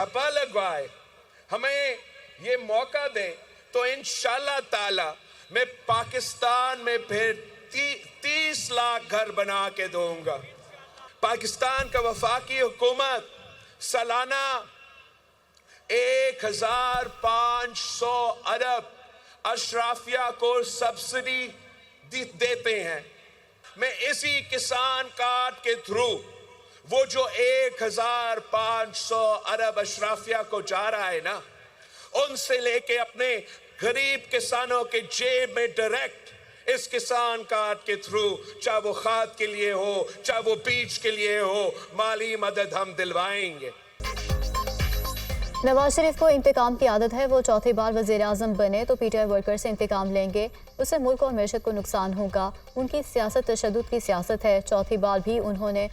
ठप्पा लगवाए, हमें ये मौका दें तो इंशाल्लाह ताला मैं पाकिस्तान में फिर 30 लाख घर बना के दूंगा। पाकिस्तान का वफाकी हुकूमत सालाना 1500 अरब अशराफिया को सब्सिडी देते हैं। मैं इसी किसान कार्ड के थ्रू वो जो 1500 अरब अशराफिया को जा रहा है ना, उनसे लेके अपने गरीब किसानों के जेब में डायरेक्ट इस किसान कार्ड के थ्रू, चाहे वो खाद के लिए हो, चाहे वो बीज के लिए हो, माली मदद हम दिलवाएंगे। नवाज शरीफ को इंतकाम की आदत है। वो चौथी बार वज़ीर आज़म बने तो पीटीआई वर्कर से इंतकाम लेंगे, उससे मुल्क और मैशत को नुकसान होगा। उनकी सियासत तशद्दुद की सियासत है। चौथी बार भी उन्होंने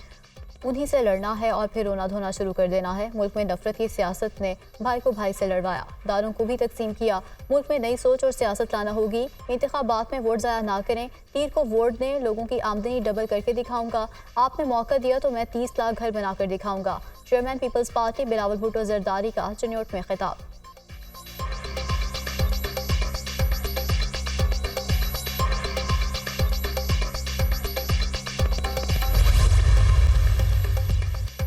उन्हीं से लड़ना है और फिर रोना धोना शुरू कर देना है। मुल्क में नफरत की सियासत ने भाई को भाई से लड़वाया, दारों को भी तकसीम किया। मुल्क में नई सोच और सियासत लाना होगी। इंतखाबात में वोट ज़ाया ना करें, तीर को वोट दें। लोगों की आमदनी डबल करके दिखाऊंगा। आपने मौका दिया तो मैं 30 लाख घर बनाकर दिखाऊंगा। चेयरमैन पीपल्स पार्टी बिलावल भुट्टो जरदारी का चिन्योट में खिताब।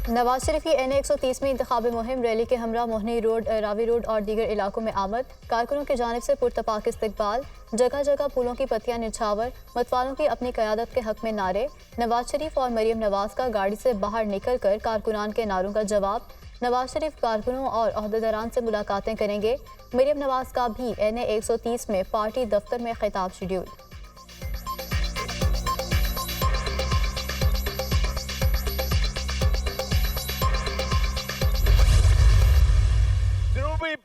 नवाज शरीफ की NA 130 में इंतखाबी मुहिम, रैली के हमरा मोहनी रोड, रावी रोड और दीगर इलाकों में आमद। कारकुनों की जानिब से पुरतपाक इस्तकबाल, जगह जगह फूलों की पत्तियां निछावर, मतवालों की अपनी क़यादत के हक में नारे। नवाज शरीफ और मरीम नवाज का गाड़ी से बाहर निकल कर कारकुनान के नारों का जवाब। नवाज शरीफ कारकुनों और अहदेदारान से मुलाकातें करेंगे। मरीम नवाज का भी NA 130 में पार्टी दफ्तर में खिताब शेड्यूल।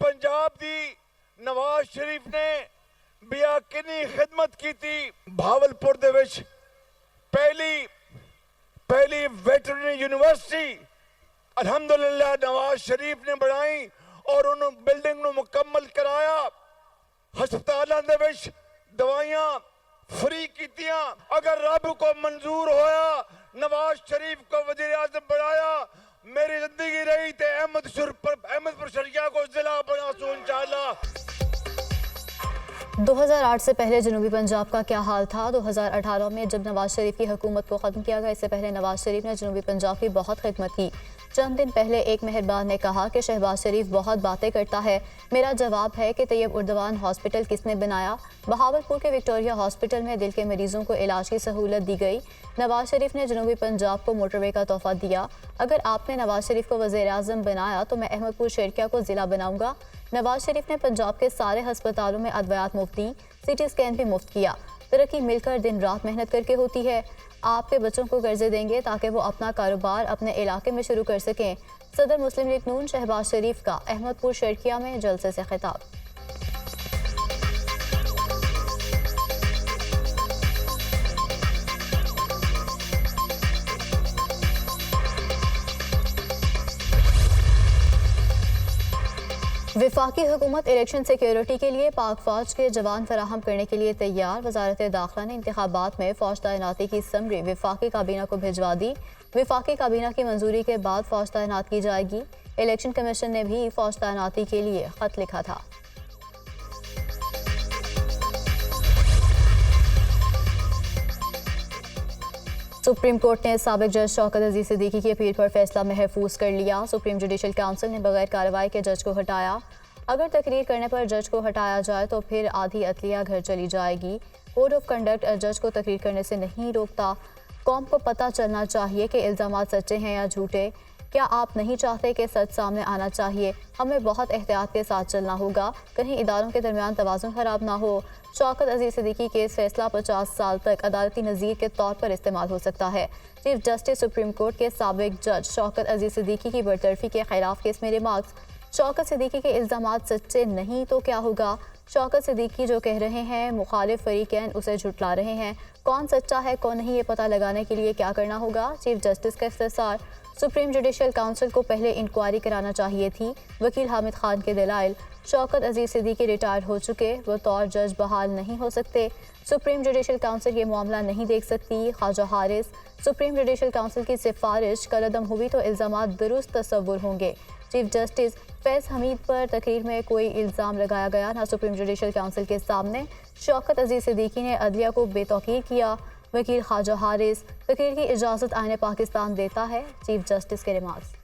पंजाब दी नवाज शरीफ ने बिया किनी खिदमत की थी। भावलपुर दे विच पहली वेटरनरी यूनिवर्सिटी अल्हम्दुलिल्लाह नवाज शरीफ ने बनाई और उन बिल्डिंग नु मुकम्मल कराया। हस्पतालों दे विच दवाइयां फ्री कीतियां। अगर रब को मंजूर होया नवाज शरीफ को वजीर आज़म बनाया, मेरी जिंदगी रही थे अहमदपुर शरिया को जिला बना सो इंशाअल्लाह। 2008 से पहले जनूबी पंजाब का क्या हाल था? 2018 में जब नवाज शरीफ की हुकूमत को ख़त्म किया गया, इससे पहले नवाज शरीफ ने जनूबी पंजाब की बहुत खिदमत की। चंद दिन पहले एक मेहरबान ने कहा कि शहबाज शरीफ बहुत बातें करता है। मेरा जवाब है कि तैयब उर्दवान हॉस्पिटल किसने बनाया? बहावलपुर के विक्टोरिया हॉस्पिटल में दिल के मरीजों को इलाज की सहूलत दी गई। नवाज शरीफ ने जनूबी पंजाब को मोटरवे का तोहफा दिया। अगर आपने नवाज शरीफ को वज़ीर आज़म बनाया तो मैं अहमदपुर शरिया को ज़िला बनाऊंगा। नवाज शरीफ ने पंजाब के सारे हस्पतालों में अद्वियात मुफ्त दी, CT स्कैन भी मुफ्त किया। तरक्की मिलकर दिन रात मेहनत करके होती है। आपके बच्चों को कर्जे देंगे ताकि वो अपना कारोबार अपने इलाके में शुरू कर सकें। सदर मुस्लिम लीग नून शहबाज शरीफ का अहमदपुर शरिया में जलसे से खिताब। विफाकी हुकूमत इलेक्शन सिक्योरिटी के लिए पाक फौज के जवान फराहम करने के लिए तैयार। वजारत दाखिला ने इंतखाबात में फौज तैनाती की समरी विफाकी काबीना को भिजवा दी। विफाकी काबीना की मंजूरी के बाद फौज तैनात की जाएगी। इलेक्शन कमीशन ने भी फौज तैनाती के लिए खत लिखा था। सुप्रीम कोर्ट ने साबिक जज शौकत अजीज सिद्दीकी की अपील पर फैसला महफूज कर लिया। सुप्रीम जुडिशल काउंसिल ने बगैर कार्रवाई के जज को हटाया। अगर तकरीर करने पर जज को हटाया जाए तो फिर आधी अदलिया घर चली जाएगी। कोड ऑफ कंडक्ट जज को तकरीर करने से नहीं रोकता। कौम को पता चलना चाहिए कि इल्ज़ामात सच्चे हैं या झूठे। क्या आप नहीं चाहते कि सच सामने आना चाहिए? हमें बहुत एहतियात के साथ चलना होगा, कहीं इदारों के दरमियान तवाज़ुन खराब ना हो। शौकत अजीज सिद्दीकी केस फैसला 50 साल तक अदालती नज़ीर के तौर पर इस्तेमाल हो सकता है। चीफ जस्टिस सुप्रीम कोर्ट के साबिक जज शौकत अजीज सिद्दीकी की बरतरफी के खिलाफ केस में रिमार्क्स। शौकत सिद्दीकी के इल्ज़ामात सच्चे नहीं तो क्या होगा? शौकत सिद्दीकी जो कह रहे हैं मुखालिफ फरीकैन उसे झुटला रहे हैं। कौन सच्चा है कौन नहीं, ये पता लगाने के लिए क्या करना होगा? चीफ जस्टिस का इख्तिसार। सुप्रीम जुडिशल काउंसिल को पहले इंक्वायरी कराना चाहिए थी। वकील हामिद खान के दलाइल। शौकत अजीज सिद्दीकी रिटायर हो चुके, वो तौर जज बहाल नहीं हो सकते। सुप्रीम जुडिशल काउंसिल ये मामला नहीं देख सकती। Khawaja Haris. Supreme judicial council की सिफारिश कलअदम हुई तो इल्ज़ामात दुरुस्त तस्वुर होंगे। चीफ जस्टिस फैज हमीद पर तकरीर में कोई इल्ज़ाम लगाया गया ना सुप्रीम जुडिशल काउंसिल के सामने। शौकत अजीज सिद्दीकी ने अदलिया को बेतौकीर किया। वकील ख्वाजा हारिस, तकरीर की इजाज़त आईन पाकिस्तान देता है, चीफ जस्टिस के रिमार्क्स।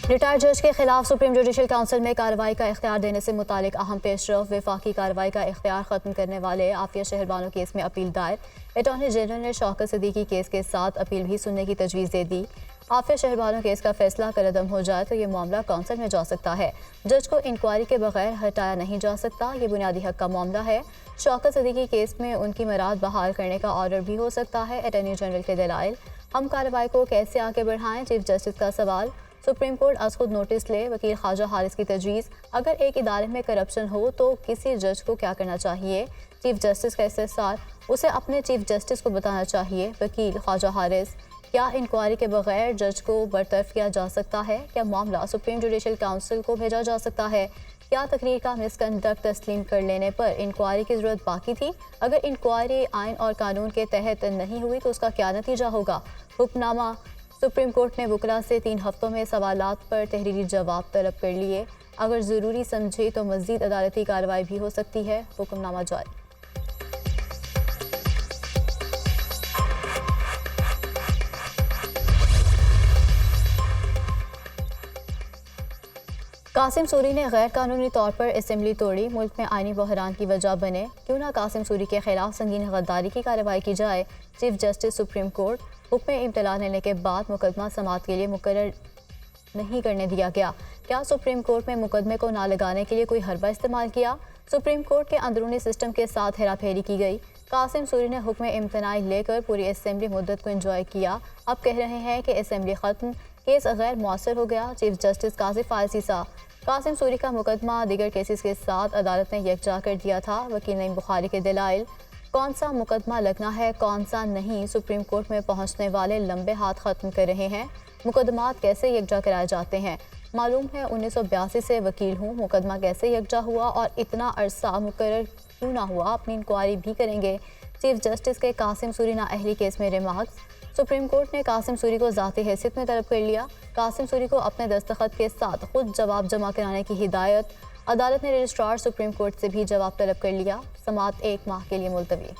रिटायर्ड जज के खिलाफ सुप्रीम जुडिशल काउंसिल में कार्रवाई का इख्तियार देने से मुतालिक अहम पेशरफ। वफाकी कार्रवाई का इख्तियार खत्म करने वाले आफिया शहरबानो केस में अपील दायर। अटॉर्नी जनरल ने शौकत सिद्दीकी केस के साथ अपील भी सुनने की तजवीज़ दे दी। आफिया शहरबानो केस का फैसला कलअदम हो जाए तो ये मामला काउंसिल में जा सकता है। जज को इंक्वायरी के बगैर हटाया नहीं जा सकता, ये बुनियादी हक का मामला है। शौकत सिद्दीकी केस में उनकी मराद बहाल करने का ऑर्डर भी हो सकता है। अटॉर्नी जनरल के दलाइल, हम कार्रवाई को कैसे आगे बढ़ाएं, चीफ जस्टिस का सवाल। सुप्रीम कोर्ट आज खुद नोटिस ले, वकील ख्वाजा हारिस की तजवीज़। अगर एक इदारे में करप्शन हो तो किसी जज को क्या करना चाहिए, चीफ जस्टिस का इस्तेफसार, उसे अपने चीफ जस्टिस को बताना चाहिए। वकील ख्वाजा हारिस, क्या इंक्वायरी के बगैर जज को बरतरफ किया जा सकता है? क्या मामला सुप्रीम जुडिशल काउंसिल को भेजा जा सकता है? क्या तकरीर का मिसकंडक्ट तस्लीम कर लेने पर इंक्वायरी की ज़रूरत बाकी थी? अगर इंक्वायरी आइन और कानून के तहत नहीं हुई तो उसका क्या नतीजा होगा? हुक्मनामा, सुप्रीम कोर्ट ने वकला से 3 हफ्तों में सवालात पर तहरीरी जवाब तलब कर लिए। अगर ज़रूरी समझे तो मज़ीद अदालती कार्रवाई भी हो सकती है। हुक्मनामा जारी। कासिम सूरी ने गैर कानूनी तौर पर असेंबली तोड़ी, मुल्क में आईनी बहरान की वजह बने। क्यों ना कासिम सूरी के खिलाफ संगीन गद्दारी की कार्रवाई की जाए। चीफ जस्टिस सुप्रीम कोर्ट, हुक्म इम्तला लेने के बाद मुकदमा समाअत के लिए मुकर्रर नहीं करने दिया गया। क्या सुप्रीम कोर्ट में मुकदमे को ना लगाने के लिए कोई हरबा इस्तेमाल किया? सुप्रीम कोर्ट के अंदरूनी सिस्टम के साथ हेराफेरी की गई। कासिम सूरी ने हुक्म इम्तनाई लेकर पूरी असेंबली मुद्दत को एंजॉय किया। अब कह रहे हैं कि असेंबली ख़त्म, केस गैर मौसर हो गया। चीफ जस्टिस कासिफ फायसीसा, कासिम सूरी का मुकदमा दीगर केसेस के साथ अदालत ने यकजा कर दिया था। वकील नईम बुखारी के दलाइल, कौन सा मुकदमा लगना है कौन सा नहीं, सुप्रीम कोर्ट में पहुंचने वाले लंबे हाथ ख़त्म कर रहे हैं। मुकदमात कैसे यकजा कराए जाते हैं? मालूम है 1982 से वकील हूँ, मुकदमा कैसे यकजा हुआ और इतना अरसा मुकर्रर क्यों ना हुआ, अपनी इंक्वायरी भी करेंगे। चीफ जस्टिस के कासिम सूरी नाअहली केस में रिमार्क्स। सुप्रीम कोर्ट ने कासिम सूरी को ज़ाती हैसियत में तलब कर लिया। कासिम सूरी को अपने दस्तखत के साथ खुद जवाब जमा कराने की हिदायत। अदालत ने रजिस्ट्रार सुप्रीम कोर्ट से भी जवाब तलब कर लिया। समाअत 1 माह के लिए मुलतवी।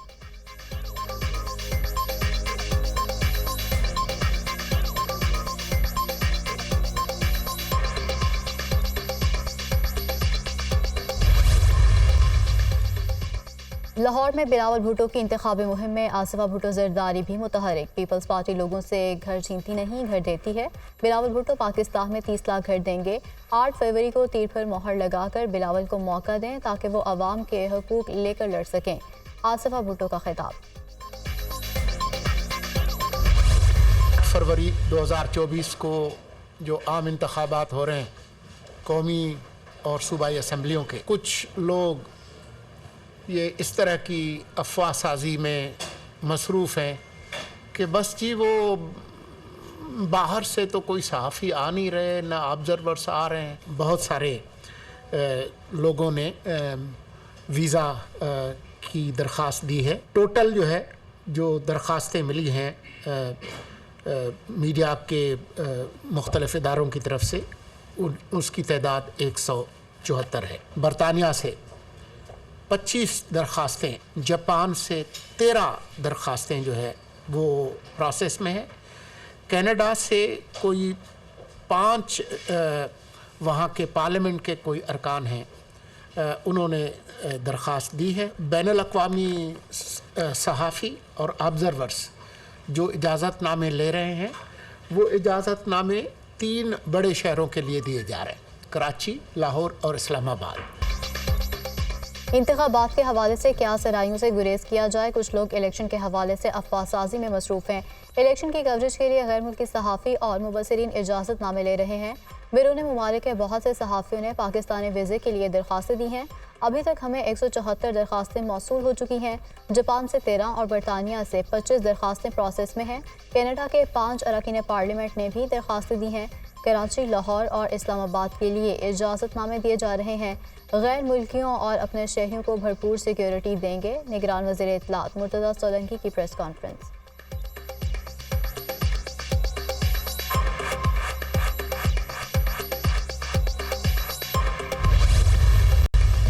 लाहौर में बिलावल भुट्टो की इंतखाबी मुहिम में आसिफा भुट्टो जरदारी भी मुतहरिक। पीपल्स पार्टी लोगों से घर छीनती नहीं, घर देती है। बिलावल भुट्टो पाकिस्तान में 30 लाख घर देंगे। 8 फरवरी को तीर पर मोहर लगाकर बिलावल को मौका दें ताकि वो अवाम के हकूक लेकर लड़ सकें। आसिफा भुट्टो का खिताब। फरवरी 2024 को जो आम इंतखाबात हो रहे हैं कौमी और सूबाई असम्बलियों के, कुछ लोग ये इस तरह की अफवाह साजी में मसरूफ़ हैं कि बस जी वो बाहर से तो कोई सहाफ़ी आ नहीं रहे, ना ऑब्ज़र्वर्स आ रहे हैं। बहुत सारे लोगों ने वीज़ा की दरख्वास्त दी है। टोटल जो है जो दरख्वास्तें मिली हैं मीडिया के मुख्तलिफ़ इदारों की तरफ से, उसकी तादाद 174 है। बरतानिया से 25 दरख्वास्तें, जापान से 13 दरख्वास्तें जो है वो प्रोसेस में है। कनाडा से कोई 5 वहाँ के पार्लियामेंट के कोई अरकान हैं, उन्होंने दरख्वास्त दी है। बैनुल-अक़वामी सहाफ़ी और ऑब्ज़र्वर्स जो इजाज़तनामे ले रहे हैं वो इजाज़तनामे 3 बड़े शहरों के लिए दिए जा रहे हैं, कराची, लाहौर और इस्लामाबाद। इंतखाबात के हवाले से क्या सराइयों से गुरेज किया जाए? कुछ लोग इलेक्शन के हवाले से अफवाहसाजी में मसरूफ़ हैं। इलेक्शन की कवरेज के लिए गैर मुल्की सहाफ़ी और मुबसरीन इजाज़तनामे ले रहे हैं। बैरून मुमालिक के बहुत से सहाफ़ियों ने पाकिस्तानी वीज़े के लिए दरख्वास्तें दी हैं। अभी तक हमें 174 दरख्वास्तें मौसूल हो चुकी हैं। जापान से 13 और बरतानिया से 25 दरख्वास्तें प्रोसेस में हैं। कनाडा के 5 अरकान पार्लियामेंट ने भी दरख्वास्तें दी हैं। कराची, लाहौर और इस्लामाबाद के लिए इजाज़तनामे दिए जा रहे हैं। गैर मुल्कियों और अपने शहरियों को भरपूर सिक्योरिटी देंगे। निगरान वज़ीर इत्तलात मुर्तज़ा सोलंकी की प्रेस कॉन्फ्रेंस।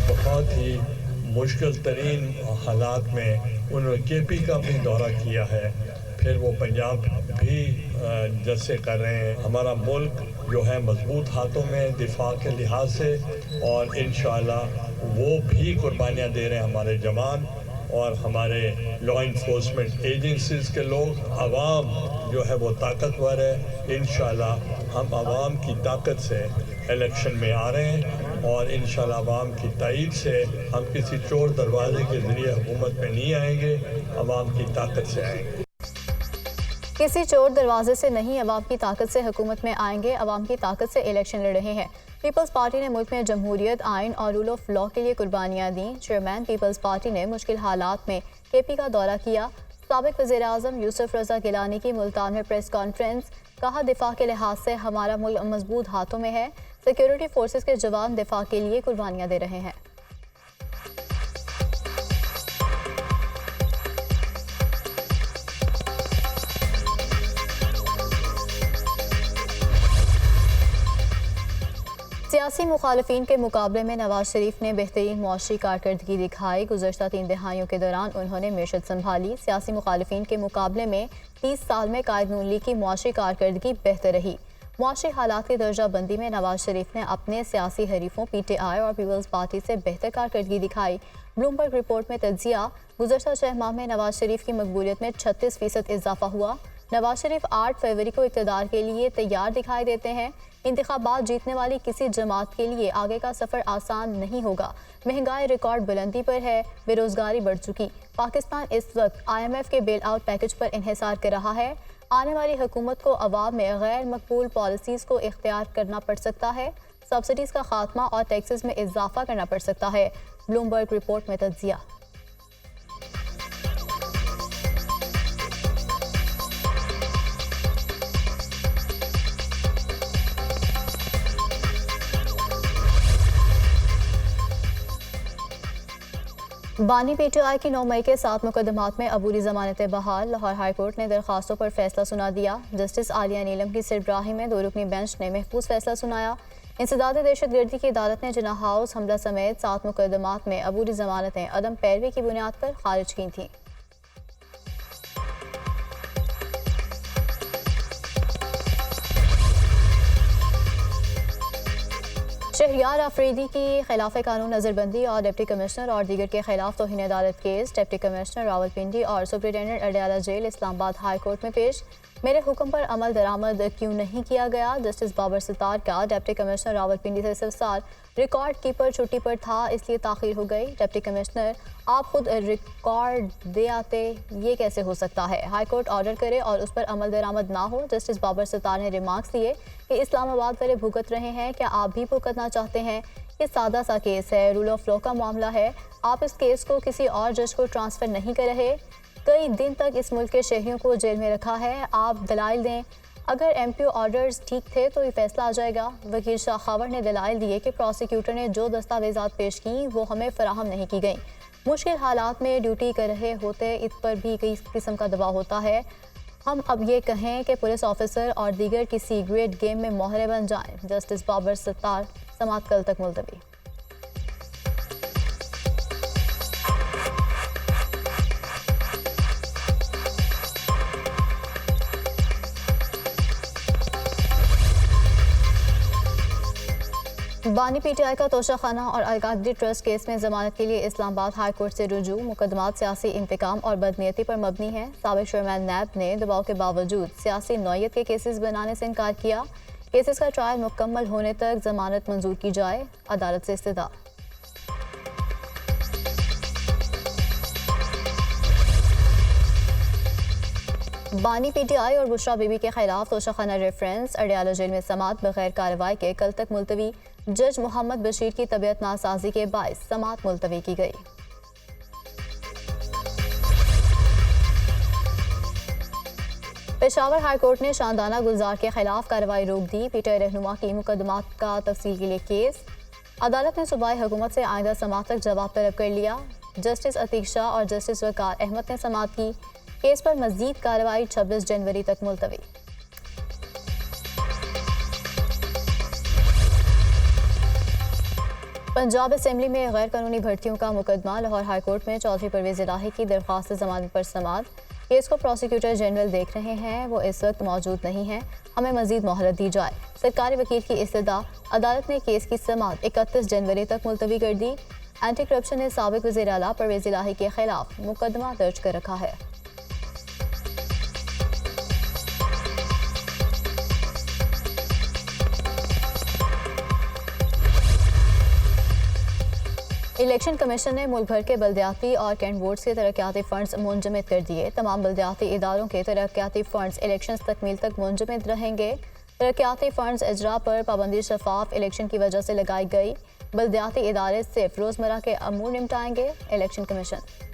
बहुत ही मुश्किल तरीन हालात में उन्होंने केपी का भी दौरा किया है, फिर वो पंजाब भी जैसे कर रहे हैं। हमारा मुल्क जो है मजबूत हाथों में दिफा के लिहाज से, और इंशाअल्लाह वो भी कुर्बानियाँ दे रहे हैं हमारे जवान और हमारे लॉ इन्फोर्समेंट एजेंसीज़ के लोग। आवाम जो है वो ताकतवर है। इंशाअल्लाह हम आवाम की ताकत से इलेक्शन में आ रहे हैं और इंशाअल्लाह आवाम की तायद से हम किसी चोर दरवाजे के ज़रिए हुकूमत में नहीं आएंगे, आवाम की ताकत से आएंगे। किसी चोर दरवाजे से नहीं, अवाम की ताकत से हुकूमत में आएंगे। अवाम की ताकत से इलेक्शन लड़ रहे हैं। पीपल्स पार्टी ने मुल्क में जमहूरियत, आइन और रूल ऑफ लॉ के लिए कुर्बानियाँ दी। चेयरमैन पीपल्स पार्टी ने मुश्किल हालात में केपी का दौरा किया। साबिक वज़ीर आज़म यूसुफ रज़ा गिलानी की मुल्तान में प्रेस कॉन्फ्रेंस। कहा, दिफा के लिहाज से हमारा मुल्क मजबूत हाथों में है। सिक्योरिटी फोर्सेस के जवान दिफा के लिए कुर्बानियाँ दे रहे हैं। सियासी मुखालिफिन के मुकाबले में नवाज शरीफ ने बेहतरीन मुआशरी कारकर्दगी दिखाई। गुज़श्ता 3 दहाइयों के दौरान उन्होंने मेशत संभाली। सियासी मुखालिफिन के मुकाबले में 30 साल में कायद नून लीग की मुआशरी कारकर्दगी बेहतर रही। मुआशरी हालात की दर्जा बंदी में नवाज शरीफ ने अपने सियासी हरीफों PTI और पीपल्स पार्टी से बेहतर कारकर्दगी दिखाई। ब्लूमबर्ग रिपोर्ट में तज्जिया, गुज़श्ता 6 माह में नवाज शरीफ की मकबूलियत में 36% इजाफा हुआ। नवाज शरीफ 8 फरवरी को इक़्तिदार के लिए तैयार दिखाई देते हैं। इंतखाबात जीतने वाली किसी जमात के लिए आगे का सफ़र आसान नहीं होगा। महंगाई रिकॉर्ड बुलंदी पर है, बेरोज़गारी बढ़ चुकी। पाकिस्तान इस वक्त IMF के बेल आउट पैकेज पर इन्हिसार कर रहा है। आने वाली हुकूमत को अवाम में गैर मकबूल पॉलिसीज़ को इख्तियार करना पड़ सकता है। सब्सिडीज़ का खात्मा और टैक्सेस में इजाफा करना पड़ सकता है। ब्लूमबर्ग रिपोर्ट में तज्जिया। बानी PTI की 9 मई के 7 मुकदमात में अबूरी ज़मानत बहाल। लाहौर हाई कोर्ट ने दरख्वास्तों पर फैसला सुना दिया। जस्टिस आलिया नीलम की सरबराही में 2 रुकनी बेंच ने महफूज फैसला सुनाया। इंसदाद दहशतगर्दी की अदालत ने जिन्ना हाउस हमला समेत 7 मुकदमात में अबूरी ज़मानतें अदम पैरवी की बुनियाद पर खारिज की थीं। शहरियार अफरीदी की खिलाफ कानून नज़रबंदी और डिप्टी कमिश्नर और दीगर के खिलाफ तौहीन अदालत केस। डिप्टी कमिश्नर रावलपिंडी और superintendent Adiala jail Islamabad high court में पेश। मेरे हुक्म पर अमल दरामद क्यों नहीं किया गया? जस्टिस बाबर सितार का डिप्टी कमिश्नर रावलपिंडी से इस्तफसार। रिकॉर्ड कीपर छुट्टी पर था इसलिए ताख़ीर हो गई। डिप्टी कमिश्नर, आप खुद रिकॉर्ड दे आते, ये कैसे हो सकता है? हाई कोर्ट ऑर्डर करे और उस पर अमल दरामद ना हो। जस्टिस बाबर सितार ने रिमार्क्स दिए कि इस्लामाबाद वाले भुगत रहे हैं, क्या आप भी भुगतना चाहते हैं? ये सादा सा केस है, रूल ऑफ लॉ का मामला है। आप इस केस को किसी और जज को ट्रांसफ़र नहीं कर रहे। कई दिन तक इस मुल्क के शहरियों को जेल में रखा है। आप दलाइल दें। अगर MPO ऑर्डर्स ठीक थे तो ये फैसला आ जाएगा। वकील शाह खावर ने दलाइल दिए कि प्रोसिक्यूटर ने जो दस्तावेजात पेश की वो हमें फराहम नहीं की गई। मुश्किल हालात में ड्यूटी कर रहे होते इस पर भी कई किस्म का दबाव होता है। हम अब ये कहें कि पुलिस ऑफिसर और दीगर किसी ग्रेट गेम में मोहरे बन जाएं। जस्टिस बाबर सितार, समाअत कल तक मुलतवी। बानी PTI का तोशाखाना और अलकादरी ट्रस्ट केस में जमानत के लिए इस्लामाबाद हाई कोर्ट से रुजू। मुकदमात सियासी इंतकाम और बदनीयती पर मबनी है। साबिक चेयरमैन नैब ने दबाव के बावजूद सियासी नौयत के केसेस बनाने से इनकार किया। केसेस का ट्रायल मुकम्मल होने तक जमानत मंजूर की जाए, अदालत से इस्तदा। बानी पीटीआई और बुशरा बीबी के खिलाफ तोशाखाना रेफरेंस, अडयाला जेल में समाअत बगैर कार्रवाई के कल तक मुलतवी। जज मोहम्मद बशीर की तबीयत नासाजी के बायस समाअत मुलतवी की गई। पेशावर हाई कोर्ट ने शानदाना गुलजार के खिलाफ कार्रवाई रोक दी। पीटीआई रहनुमा की मुकदमात का तफसील के लिए केस। अदालत ने सूबाई हुकूमत से आइंदा समाअत तक जवाब तलब कर लिया। जस्टिस अतीक शाह और जस्टिस वकार अहमद ने समाअत की। केस पर मजीद कार्रवाई 26 जनवरी तक मुलतवी। पंजाब असेंबली में गैर कानूनी भर्तियों का मुकदमा। लाहौर हाई कोर्ट में चौधरी परवेज इलाही की दरख्वास्त जमानत पर समाअत। केस को प्रोसिक्यूटर जनरल देख रहे हैं, वो इस वक्त मौजूद नहीं है, हमें मजीद मोहलत दी जाए। सरकारी वकील की इस्तदा। अदालत ने केस की समाअत 31 जनवरी तक मुलतवी कर दी। एंटी करप्शन ने साबिक वज़ीर आला परवेज इलाही के खिलाफ मुकदमा दर्ज कर रखा है। इलेक्शन कमीशन ने मुल्क भर के बल्दियाती और कैंट बोर्ड्स के तरक्याती फंड्स मुंजमद कर दिए। तमाम बल्दियाती इदारों के तरक्याती फंड्स इलेक्शन तकमील तक मुंजमद रहेंगे। तरक्याती फंड्स इजरा पर पाबंदी शफाफ इलेक्शन की वजह से लगाई गई। बल्दियाती इदारे सिर्फ रोजमर्रा के अमूर निपटाएंगे। Election commission.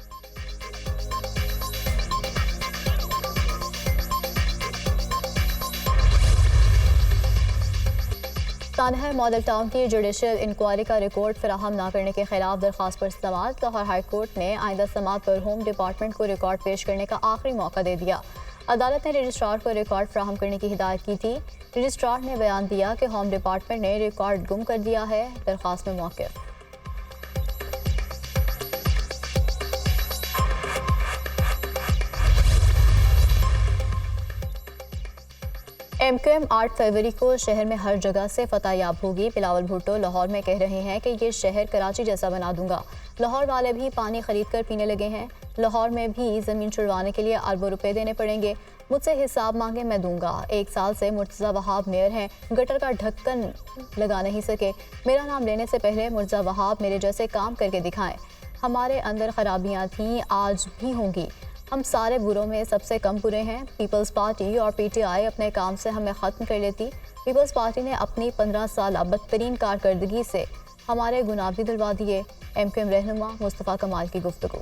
तानहर मॉडल टाउन की जुडिशल इंक्वायरी का रिकॉर्ड फराहम न करने के खिलाफ दरख्वास्त पर समाअत। लाहौर हाई कोर्ट ने आइंदा समाअत पर होम डिपार्टमेंट को रिकॉर्ड पेश करने का आखिरी मौका दे दिया। अदालत ने रजिस्ट्रार को रिकॉर्ड फराहम करने की हिदायत की थी। रजिस्ट्रार ने बयान दिया कि होम डिपार्टमेंट ने रिकॉर्ड गुम कर दिया है। दरख्वास्त में मौक़िफ़। MQM 8 फरवरी को शहर में हर जगह से फतह याब होगी। बिलावल भुट्टो लाहौर में कह रहे हैं कि ये शहर कराची जैसा बना दूंगा। लाहौर वाले भी पानी खरीद कर पीने लगे हैं। लाहौर में भी ज़मीन छुड़वाने के लिए अरबों रुपए देने पड़ेंगे। मुझसे हिसाब मांगे, मैं दूंगा। 1 साल से मुर्तज़ा वहाब मेयर हैं, गटर का ढक्कन लगा नहीं सके। मेरा नाम लेने से पहले मुर्तज़ा वहाब मेरे जैसे काम करके दिखाएं। हमारे अंदर खराबियाँ थीं, आज भी होंगी। हम सारे बुरों में सबसे कम बुरे हैं। पीपल्स पार्टी और PTI अपने काम से हमें ख़त्म कर लेती। पीपल्स पार्टी ने अपनी 15 साल बदतरीन कारकर्दगी से हमारे गुनाह भी दिलवा दिए। MQM रहनुमा मुस्तफ़ा कमाल की गुफ्तगू।